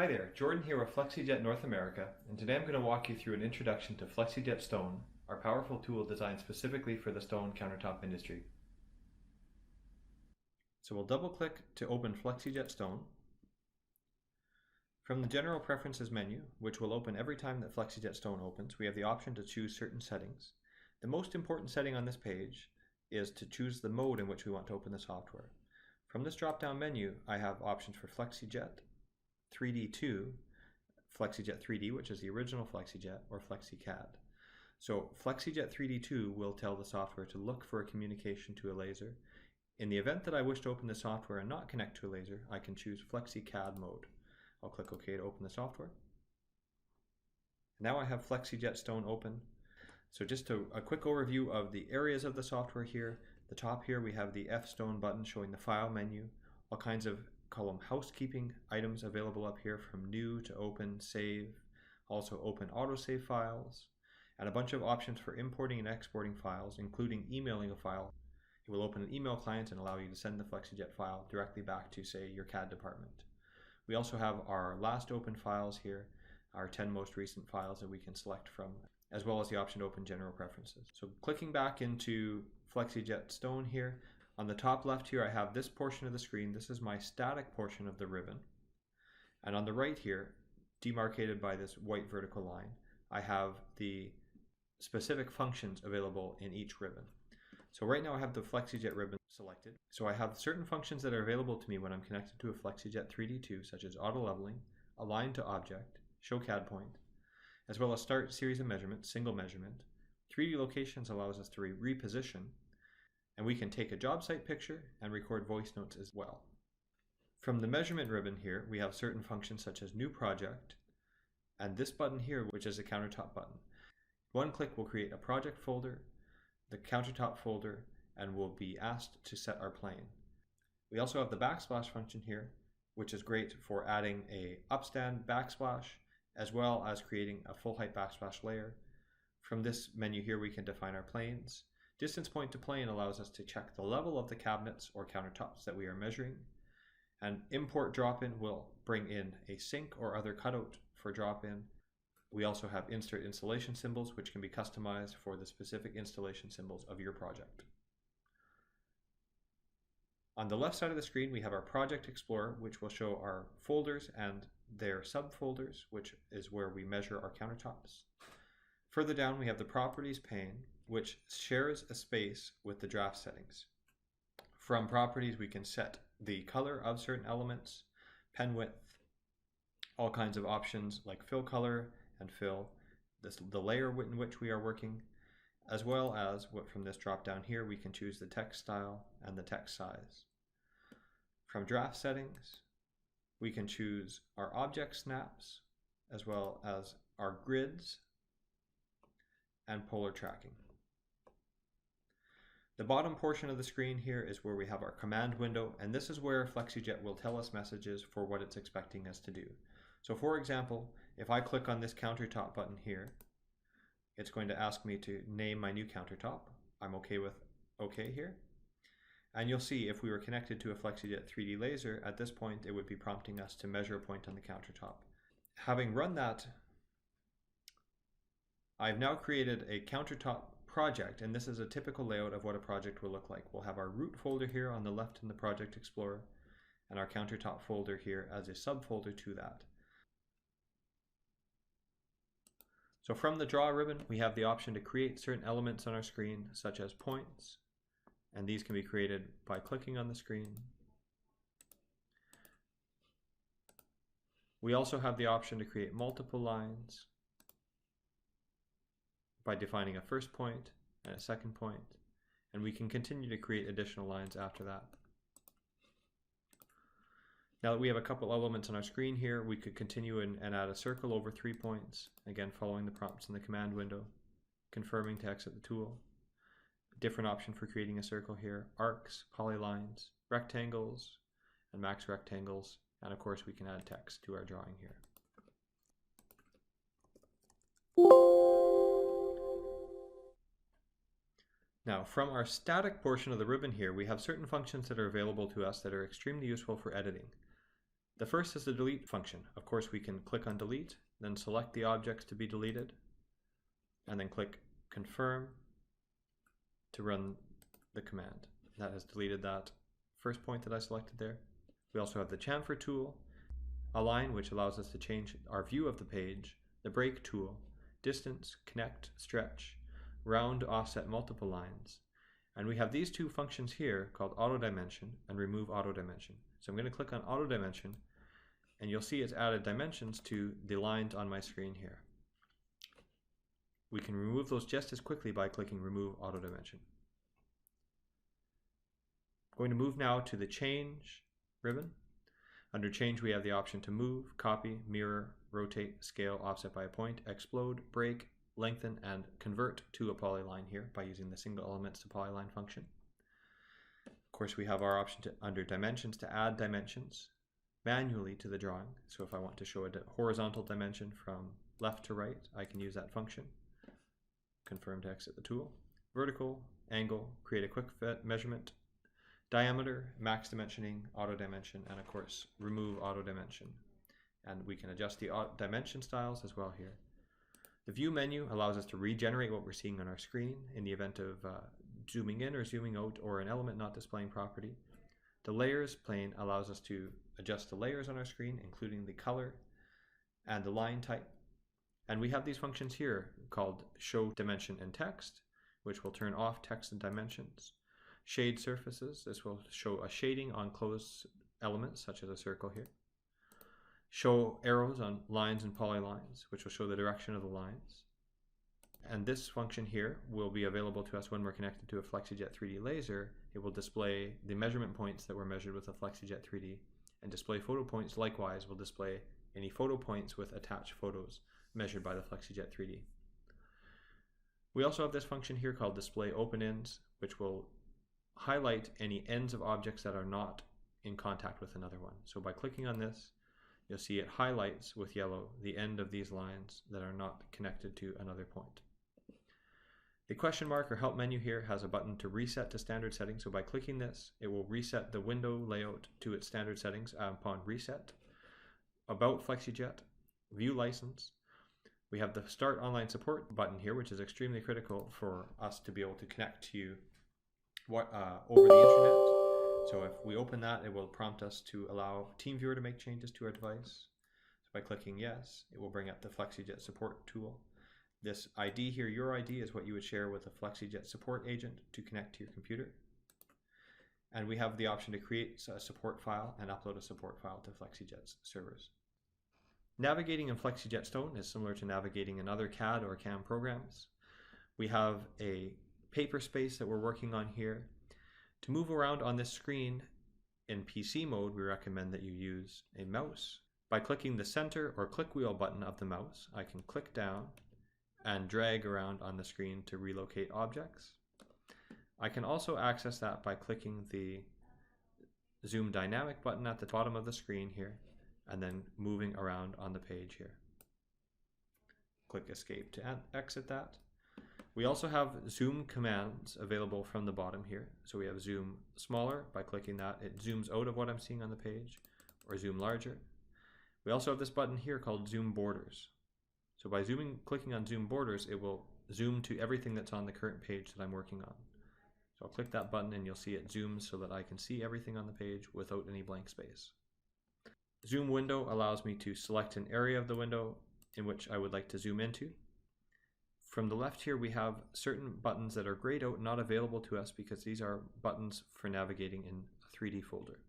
there, Jordan here with Flexijet North America, and today I'm going to walk you through an introduction to Flexijet Stone, our powerful tool designed specifically for the stone countertop industry. So we'll double click to open Flexijet Stone. From the General Preferences menu, which will open every time that Flexijet Stone opens, we have the option to choose certain settings. The most important setting on this page is to choose the mode in which we want to open the software. From this drop-down menu, I have options for Flexijet 3D2, Flexijet 3D, which is the original Flexijet, or FlexiCAD. So Flexijet 3D2 will tell the software to look for a communication to a laser. In the event that I wish to open the software and not connect to a laser, I can choose FlexiCAD mode. I'll click OK to open the software. Now I have Flexijet Stone open. So just a quick overview of the areas of the software here. The top here we have the F-Stone button showing the file menu, all kinds of column housekeeping items available up here from new to open, save, also open autosave files, and a bunch of options for importing and exporting files, including emailing a file. It will open an email client and allow you to send the Flexijet file directly back to, say, your CAD department. We also have our last open files here, our 10 most recent files that we can select from, as well as the option to open general preferences. So clicking back into Flexijet Stone here, on the top left here I have this portion of the screen. This is my static portion of the ribbon. And on the right here, demarcated by this white vertical line, I have the specific functions available in each ribbon. So right now I have the Flexijet ribbon selected. So I have certain functions that are available to me when I'm connected to a Flexijet 3D2, such as auto leveling, align to object, show CAD point, as well as start series of measurements, single measurement. 3D locations allows us to reposition, and we can take a job site picture and record voice notes as well. From the measurement ribbon here, we have certain functions such as new project, and this button here, which is a countertop button. One click will create a project folder, the countertop folder, and we'll be asked to set our plane. We also have the backsplash function here, which is great for adding a upstand backsplash, as well as creating a full height backsplash layer. From this menu here, we can define our planes. Distance point to plane allows us to check the level of the cabinets or countertops that we are measuring. And import drop-in will bring in a sink or other cutout for drop-in. We also have insert installation symbols, which can be customized for the specific installation symbols of your project. On the left side of the screen, we have our Project Explorer, which will show our folders and their subfolders, which is where we measure our countertops. Further down, we have the Properties pane, which shares a space with the draft settings. From Properties, we can set the color of certain elements, pen width, all kinds of options like fill color and fill, the layer in which we are working, as well as from this drop down here, we can choose the text style and the text size. From draft settings, we can choose our object snaps, as well as our grids and polar tracking. The bottom portion of the screen here is where we have our command window, and this is where Flexijet will tell us messages for what it's expecting us to do. So for example, if I click on this countertop button here, it's going to ask me to name my new countertop. I'm okay with OK here. And you'll see if we were connected to a Flexijet 3D laser, at this point it would be prompting us to measure a point on the countertop. Having run that, I've now created a countertop project, and this is a typical layout of what a project will look like. We'll have our root folder here on the left in the Project Explorer, and our countertop folder here as a subfolder to that. So from the Draw ribbon, we have the option to create certain elements on our screen, such as points, and these can be created by clicking on the screen. We also have the option to create multiple lines by defining a first point and a second point, and we can continue to create additional lines after that. Now that we have a couple elements on our screen here, we could continue and add a circle over 3 points, again following the prompts in the command window, confirming to exit the tool. Different option for creating a circle here, arcs, polylines, rectangles, and max rectangles, and of course we can add text to our drawing here. Now, from our static portion of the ribbon here, we have certain functions that are available to us that are extremely useful for editing. The first is the delete function. Of course, we can click on delete, then select the objects to be deleted, and then click confirm to run the command. That has deleted that first point that I selected there. We also have the chamfer tool, align, which allows us to change our view of the page, the break tool, distance, connect, stretch, round, offset multiple lines. And we have these two functions here called auto dimension and remove auto dimension. So I'm going to click on auto dimension, and you'll see it's added dimensions to the lines on my screen here. We can remove those just as quickly by clicking remove auto dimension. I'm going to move now to the change ribbon. Under change, we have the option to move, copy, mirror, rotate, scale, offset by a point, explode, break, lengthen, and convert to a polyline here by using the single elements to polyline function. Of course, we have our option under dimensions to add dimensions manually to the drawing. So if I want to show a horizontal dimension from left to right, I can use that function. Confirm to exit the tool. Vertical, angle, create a quick measurement, diameter, max dimensioning, auto dimension, and of course remove auto dimension. And we can adjust the dimension styles as well here. The view menu allows us to regenerate what we're seeing on our screen in the event of zooming in or zooming out or an element not displaying property. The layers pane allows us to adjust the layers on our screen, including the color and the line type. And we have these functions here called show dimension and text, which will turn off text and dimensions. Shade surfaces, this will show a shading on closed elements such as a circle here. Show arrows on lines and polylines, which will show the direction of the lines. And this function here will be available to us when we're connected to a Flexijet 3D laser. It will display the measurement points that were measured with a Flexijet 3D, and display photo points likewise will display any photo points with attached photos measured by the Flexijet 3D. We also have this function here called display open ends, which will highlight any ends of objects that are not in contact with another one. So by clicking on this, you'll see it highlights with yellow the end of these lines that are not connected to another point. The question mark or help menu here has a button to reset to standard settings. So by clicking this, it will reset the window layout to its standard settings upon reset. About Flexijet, view license. We have the start online support button here, which is extremely critical for us to be able to connect to you over the internet. So if we open that, it will prompt us to allow TeamViewer to make changes to our device. So by clicking yes, it will bring up the Flexijet support tool. This ID here, your ID, is what you would share with a Flexijet support agent to connect to your computer. And we have the option to create a support file and upload a support file to Flexijet's servers. Navigating in Flexijet Stone is similar to navigating in other CAD or CAM programs. We have a paper space that we're working on here. To move around on this screen in PC mode, we recommend that you use a mouse. By clicking the center or click wheel button of the mouse, I can click down and drag around on the screen to relocate objects. I can also access that by clicking the zoom dynamic button at the bottom of the screen here and then moving around on the page here. Click escape to exit that. We also have zoom commands available from the bottom here. So we have zoom smaller. By clicking that, it zooms out of what I'm seeing on the page, or zoom larger. We also have this button here called zoom borders. So by clicking on zoom borders, it will zoom to everything that's on the current page that I'm working on. So I'll click that button and you'll see it zooms so that I can see everything on the page without any blank space. Zoom window allows me to select an area of the window in which I would like to zoom into. From the left here, we have certain buttons that are grayed out, not available to us because these are buttons for navigating in a 3D folder.